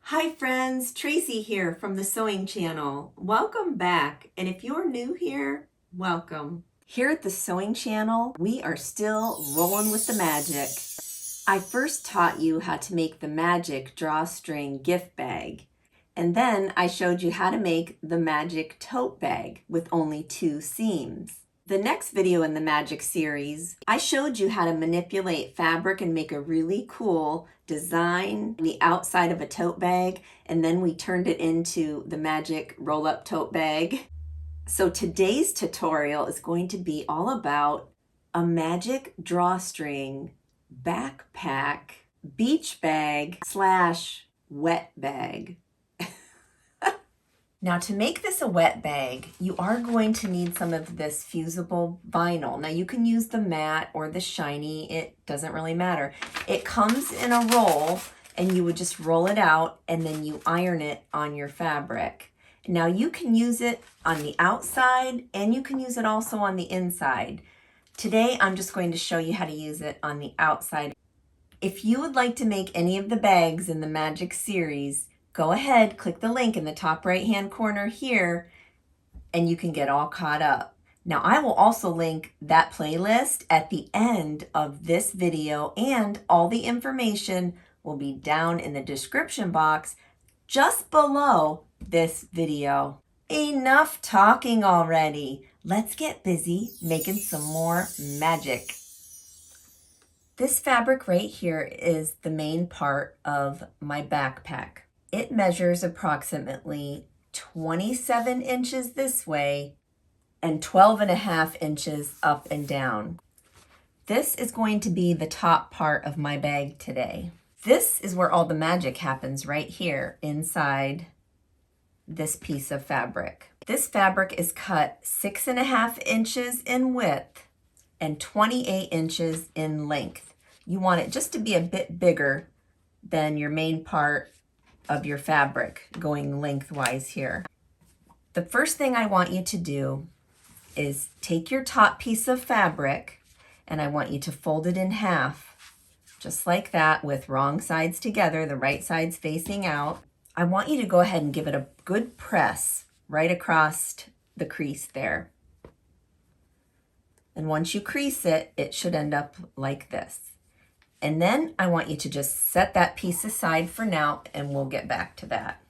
Hi friends, Tracy here from the Sewing Channel. Welcome back, and if you're new here, welcome. Here at the Sewing Channel, we are still rolling with the magic. I first taught you how to make the magic drawstring gift bag, and then I showed you how to make the magic tote bag with only 2 seams. The next video in the magic series, I showed you how to manipulate fabric and make a really cool design on the outside of a tote bag, and then we turned it into the magic roll-up tote bag. So today's tutorial is going to be all about a magic drawstring backpack beach bag / wet bag. Now to make this a wet bag, you are going to need some of this fusible vinyl. Now you can use the matte or the shiny, it doesn't really matter. It comes in a roll and you would just roll it out and then you iron it on your fabric. Now you can use it on the outside and you can use it also on the inside. Today I'm just going to show you how to use it on the outside. If you would like to make any of the bags in the Magic series, go ahead, click the link in the top right-hand corner here, and you can get all caught up. Now, I will also link that playlist at the end of this video, and all the information will be down in the description box just below this video. Enough talking already. Let's get busy making some more magic. This fabric right here is the main part of my backpack. It measures approximately 27 inches this way and 12.5 inches up and down. This is going to be the top part of my bag today. This is where all the magic happens, right here inside this piece of fabric. This fabric is cut 6.5 inches in width and 28 inches in length. You want it just to be a bit bigger than your main part of your fabric going lengthwise here. The first thing I want you to do is take your top piece of fabric and I want you to fold it in half, just like that, with wrong sides together, the right sides facing out. I want you to go ahead and give it a good press right across the crease there. And once you crease it, it should end up like this. And then I want you to just set that piece aside for now and we'll get back to that.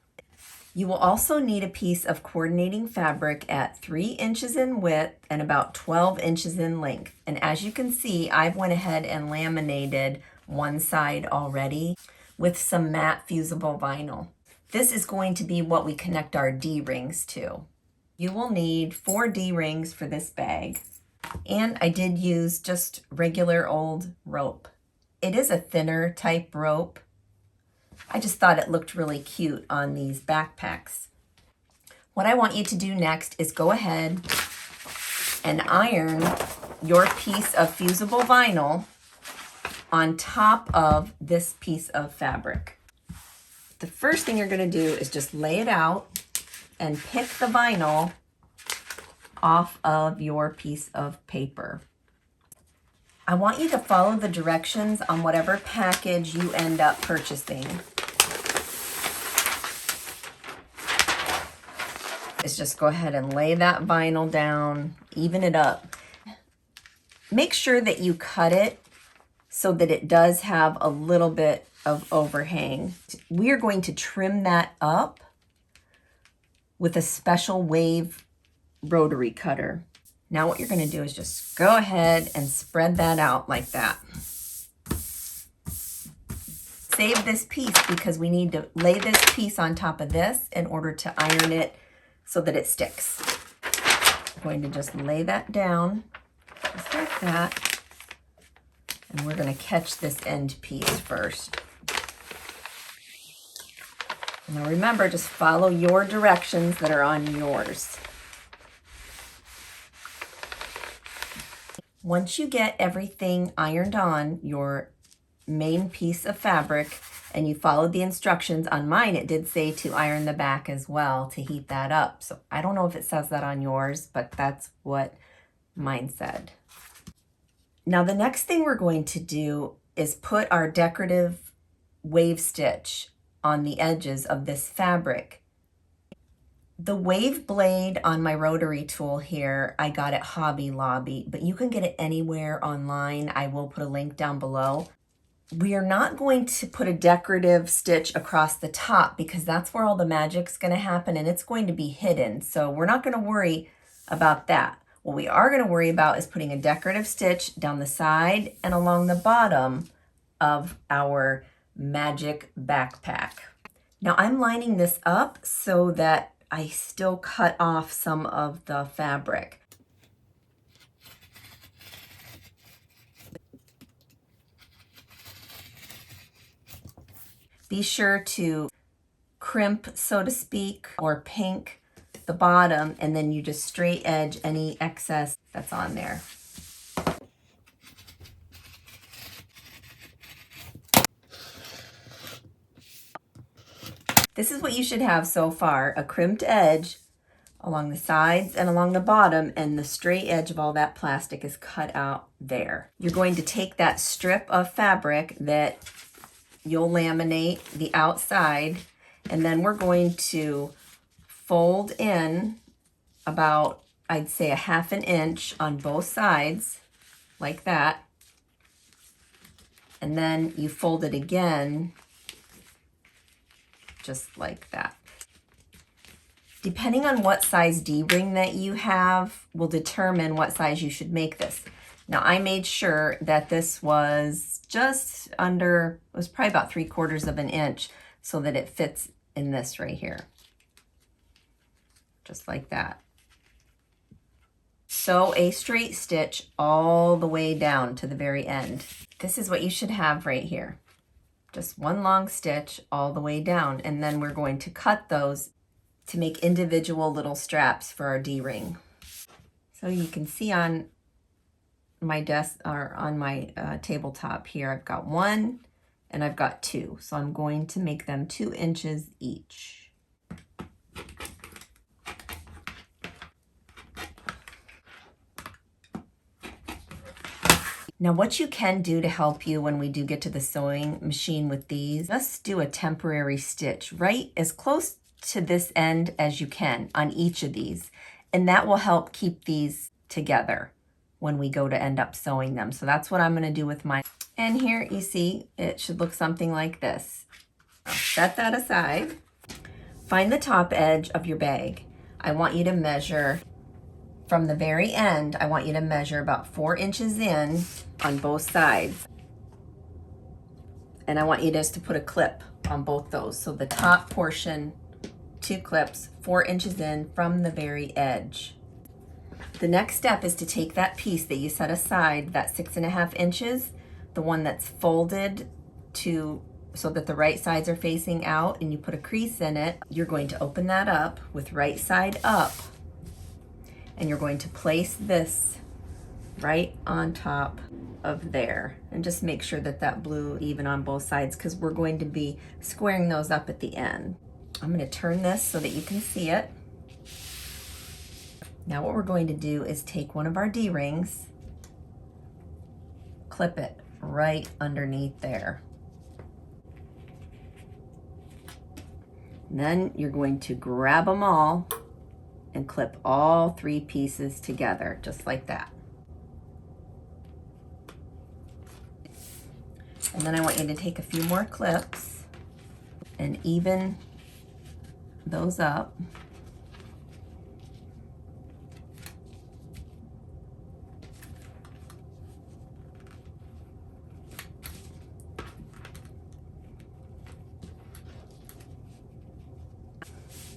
You will also need a piece of coordinating fabric at 3 inches in width and about 12 inches in length. And as you can see, I've went ahead and laminated one side already with some matte fusible vinyl. This is going to be what we connect our D-rings to. You will need 4 D-rings for this bag. And I did use just regular old rope. It is a thinner type rope. I just thought it looked really cute on these backpacks. What I want you to do next is go ahead and iron your piece of fusible vinyl on top of this piece of fabric. The first thing you're going to do is just lay it out and pick the vinyl off of your piece of paper. I want you to follow the directions on whatever package you end up purchasing. Is just go ahead and lay that vinyl down, even it up. Make sure that you cut it so that it does have a little bit of overhang. We are going to trim that up with a special wave rotary cutter. Now what you're going to do is just go ahead and spread that out like that. Save this piece because we need to lay this piece on top of this in order to iron it so that it sticks. I'm going to just lay that down just like that. And we're going to catch this end piece first. Now remember, just follow your directions that are on yours. Once you get everything ironed on your main piece of fabric and you followed the instructions, on mine it did say to iron the back as well to heat that up. So I don't know if it says that on yours, but that's what mine said. Now the next thing we're going to do is put our decorative wave stitch on the edges of this fabric. The wave blade on my rotary tool here, I got at Hobby Lobby, but you can get it anywhere online. I will put a link down below. We are not going to put a decorative stitch across the top because that's where all the magic's going to happen and it's going to be hidden. So we're not going to worry about that. What we are going to worry about is putting a decorative stitch down the side and along the bottom of our magic backpack. Now I'm lining this up so that I still cut off some of the fabric. Be sure to crimp, so to speak, or pink the bottom, and then you just straight edge any excess that's on there. This is what you should have so far, a crimped edge along the sides and along the bottom, and the straight edge of all that plastic is cut out there. You're going to take that strip of fabric that you'll laminate the outside, and then we're going to fold in about, I'd say, a ½ inch on both sides, like that. And then you fold it again, just like that. Depending on what size D-ring that you have will determine what size you should make this. Now I made sure that this was just under, it was probably about 3/4 of an inch so that it fits in this right here. Just like that. Sew a straight stitch all the way down to the very end. This is what you should have right here. Just one long stitch all the way down, and then we're going to cut those to make individual little straps for our D-ring. So you can see on my desk or on my tabletop here, I've got 1 and I've got 2. So I'm going to make them 2 inches each. Now what you can do to help you when we do get to the sewing machine with these, just do a temporary stitch right as close to this end as you can on each of these. And that will help keep these together when we go to end up sewing them. So that's what I'm going to do with mine. And here you see it should look something like this. I'll set that aside. Find the top edge of your bag. I want you to measure from the very end. I want you to measure about 4 inches in on both sides. And I want you just to put a clip on both those. So the top portion, 2 clips, 4 inches in from the very edge. The next step is to take that piece that you set aside, that 6.5 inches, the one that's folded so that the right sides are facing out, and you put a crease in it. You're going to open that up with right side up, and you're going to place this right on top of there, and just make sure that that blue even on both sides, because we're going to be squaring those up at the end. I'm going to turn this so that you can see it. Now what we're going to do is take one of our D-rings, clip it right underneath there. And then you're going to grab them all and clip all 3 pieces together, just like that. And then I want you to take a few more clips and even those up.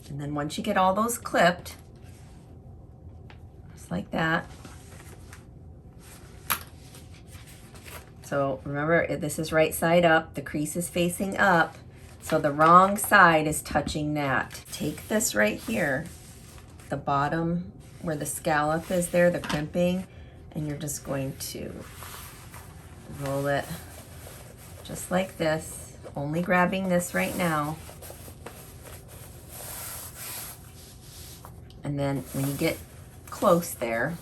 And then once you get all those clipped, just like that. So remember, this is right side up, the crease is facing up, so the wrong side is touching that. Take this right here, the bottom where the scallop is there, the crimping, and you're just going to roll it just like this, only grabbing this right now. And then when you get close there,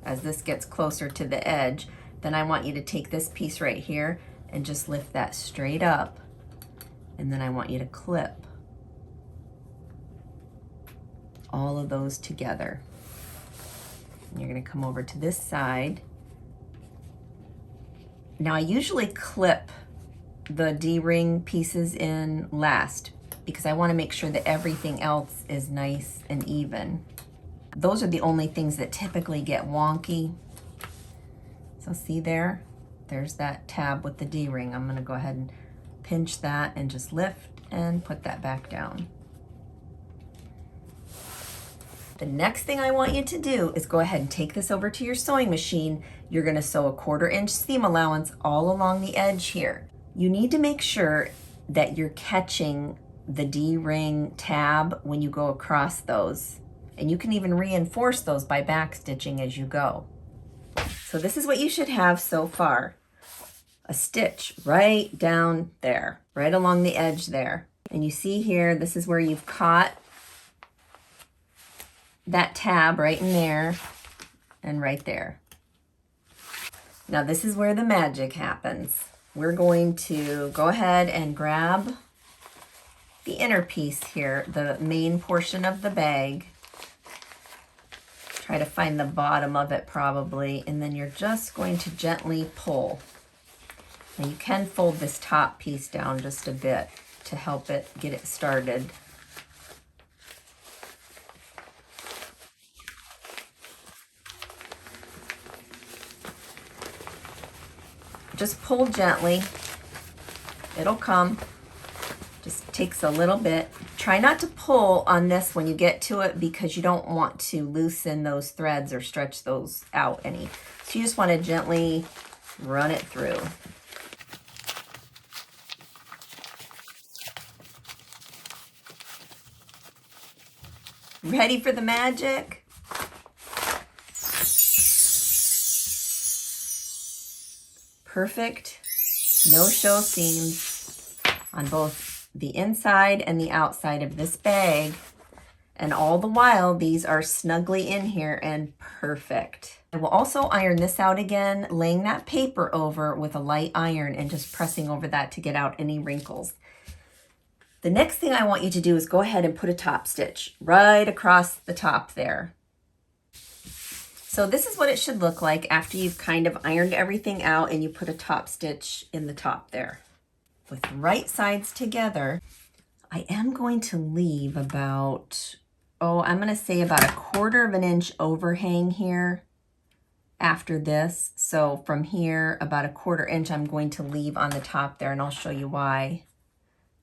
as this gets closer to the edge, then I want you to take this piece right here and just lift that straight up And then I want you to clip all of those together. And you're going to come over to this side. Now I usually clip the D-ring pieces in last because I want to make sure that everything else is nice and even. Those are the only things that typically get wonky. So see there? There's that tab with the D-ring. I'm going to go ahead and pinch that and just lift and put that back down. The next thing I want you to do is go ahead and take this over to your sewing machine. You're going to sew a 1/4 inch seam allowance all along the edge here. You need to make sure that you're catching the D-ring tab when you go across those. And you can even reinforce those by back stitching as you go. So this is what you should have so far. A stitch right down there, right along the edge there. And you see here, this is where you've caught that tab right in there and right there. Now this is where the magic happens. We're going to go ahead and grab the inner piece here, the main portion of the bag. Try to find the bottom of it probably, and then you're just going to gently pull. Now you can fold this top piece down just a bit to help it get it started. Just pull gently. It'll come. Just takes a little bit. Try not to pull on this when you get to it because you don't want to loosen those threads or stretch those out any. So you just want to gently run it through. Ready for the magic? Perfect, no show seams on both the inside and the outside of this bag. And all the while, these are snugly in here and perfect. I will also iron this out again, laying that paper over with a light iron and just pressing over that to get out any wrinkles. The next thing I want you to do is go ahead and put a top stitch right across the top there. So this is what it should look like after you've kind of ironed everything out and you put a top stitch in the top there. With right sides together, I am going to leave about, I'm going to say about a 1/4 inch overhang here after this. So from here, about a 1/4 inch I'm going to leave on the top there, and I'll show you why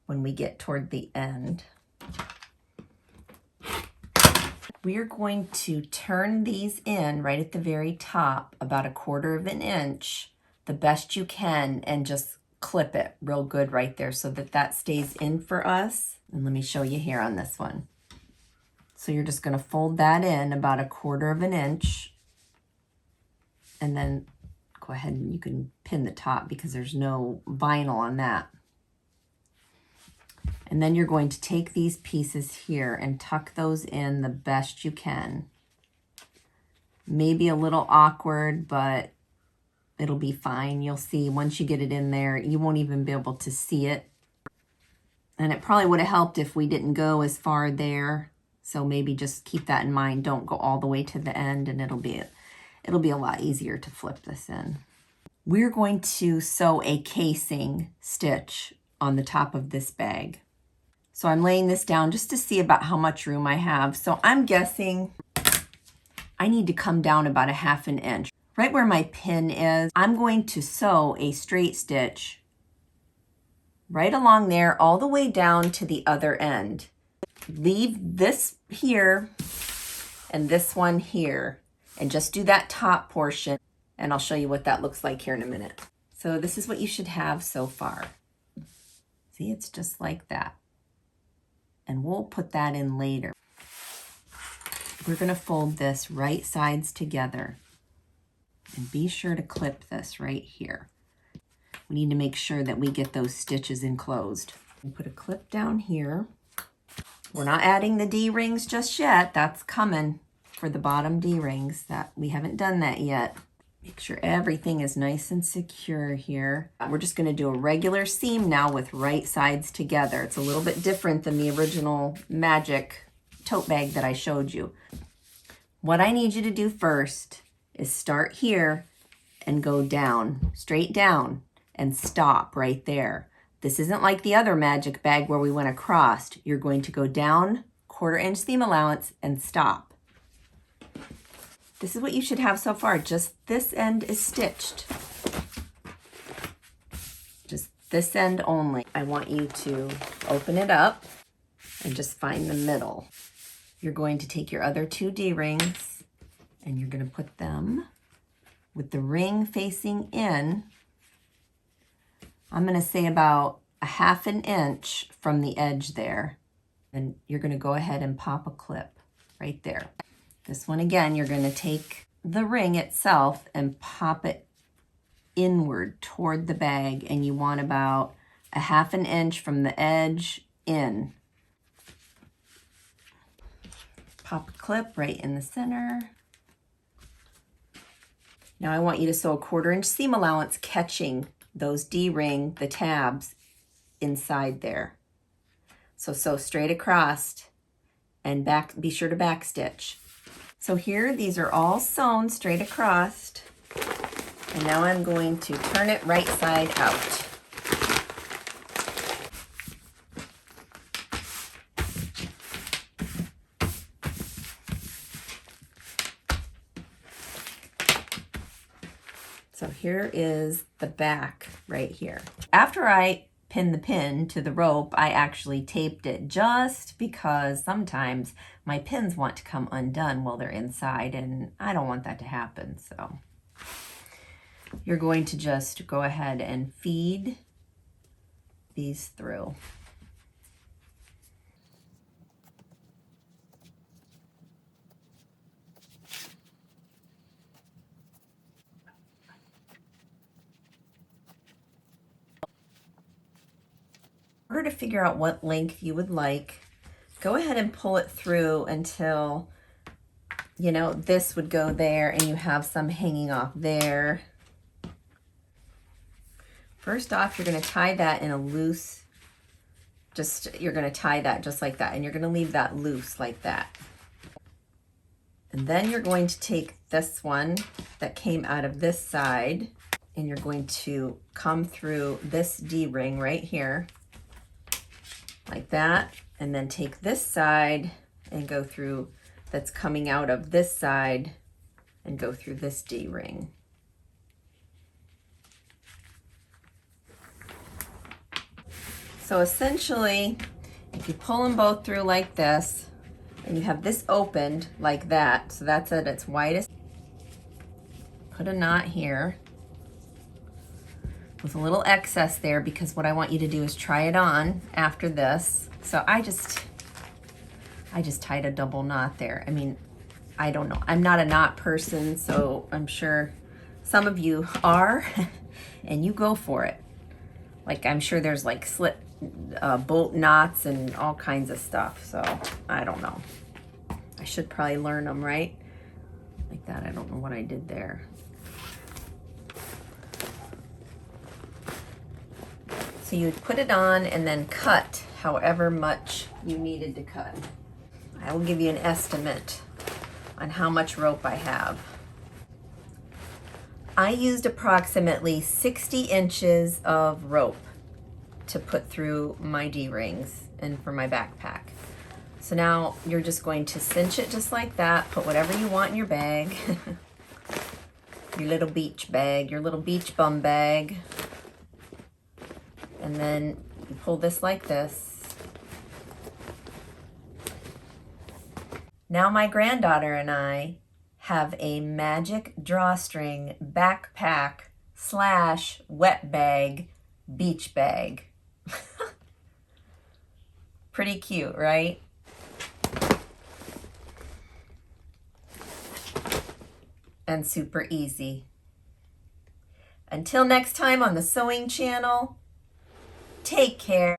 when we get toward the end. We are going to turn these in right at the very top, about a 1/4 inch, the best you can, and just clip it real good right there so that that stays in for us. And let me show you here on this one. So you're just going to fold that in about a 1/4 inch, and then go ahead and you can pin the top because there's no vinyl on that. And then you're going to take these pieces here and tuck those in the best you can. Maybe a little awkward, but it'll be fine. You'll see once you get it in there, you won't even be able to see it. And it probably would have helped if we didn't go as far there. So maybe just keep that in mind. Don't go all the way to the end, and it'll be a lot easier to flip this in. We're going to sew a casing stitch on the top of this bag. So I'm laying this down just to see about how much room I have. So I'm guessing I need to come down about a 1/2 inch. Right where my pin is, I'm going to sew a straight stitch right along there all the way down to the other end. Leave this here and this one here and just do that top portion, and I'll show you what that looks like here in a minute. So this is what you should have so far. See, it's just like that. And we'll put that in later. We're going to fold this right sides together. And be sure to clip this right here. We need to make sure that we get those stitches enclosed. And put a clip down here. We're not adding the D-rings just yet. That's coming for the bottom D-rings. That we haven't done that yet. Make sure everything is nice and secure here. We're just going to do a regular seam now with right sides together. It's a little bit different than the original magic tote bag that I showed you. What I need you to do first is start here and go down, straight down, and stop right there. This isn't like the other magic bag where we went across. You're going to go down, 1/4 inch seam allowance, and stop. This is what you should have so far. Just this end is stitched. Just this end only. I want you to open it up and just find the middle. You're going to take your other 2 D-rings and you're going to put them with the ring facing in. I'm going to say about 1/2 inch from the edge there. And you're going to go ahead and pop a clip right there. This one again, you're going to take the ring itself and pop it inward toward the bag, and you want about 1/2 inch from the edge in. Pop a clip right in the center. Now I want you to sew a 1/4 inch seam allowance catching those D-ring, the tabs, inside there. So sew straight across and back. Be sure to back stitch. So here, these are all sewn straight across. And now I'm going to turn it right side out. So here is the back right here. After I pin the pin to the rope, I actually taped it just because sometimes my pins want to come undone while they're inside, and I don't want that to happen. So you're going to just go ahead and feed these through. In order to figure out what length you would like, go ahead and pull it through until, you know, this would go there and you have some hanging off there. First off, you're going to tie that in a loose, you're going to tie that just like that, and you're going to leave that loose like that. And then you're going to take this one that came out of this side, and you're going to come through this D-ring right here, like that, and then take this side and go through that's coming out of this side and go through this D-ring. So essentially, if you pull them both through like this, and you have this opened like that, so that's at its widest, put a knot here with a little excess there, because what I want you to do is try it on after this. So I just tied a double knot there. I mean, I don't know. I'm not a knot person, so I'm sure some of you are, and you go for it. Like, I'm sure there's like slip bolt knots and all kinds of stuff, so I don't know. I should probably learn them, right? Like that. I don't know what I did there. So you would put it on and then cut however much you needed to cut. I will give you an estimate on how much rope I have. I used approximately 60 inches of rope to put through my D-rings and for my backpack. So now you're just going to cinch it just like that, put whatever you want in your bag, your little beach bag, your little beach bum bag, and then you pull this like this. Now my granddaughter and I have a magic drawstring backpack / wet bag beach bag. Pretty cute, right? And super easy. Until next time on the Sewing Channel, take care.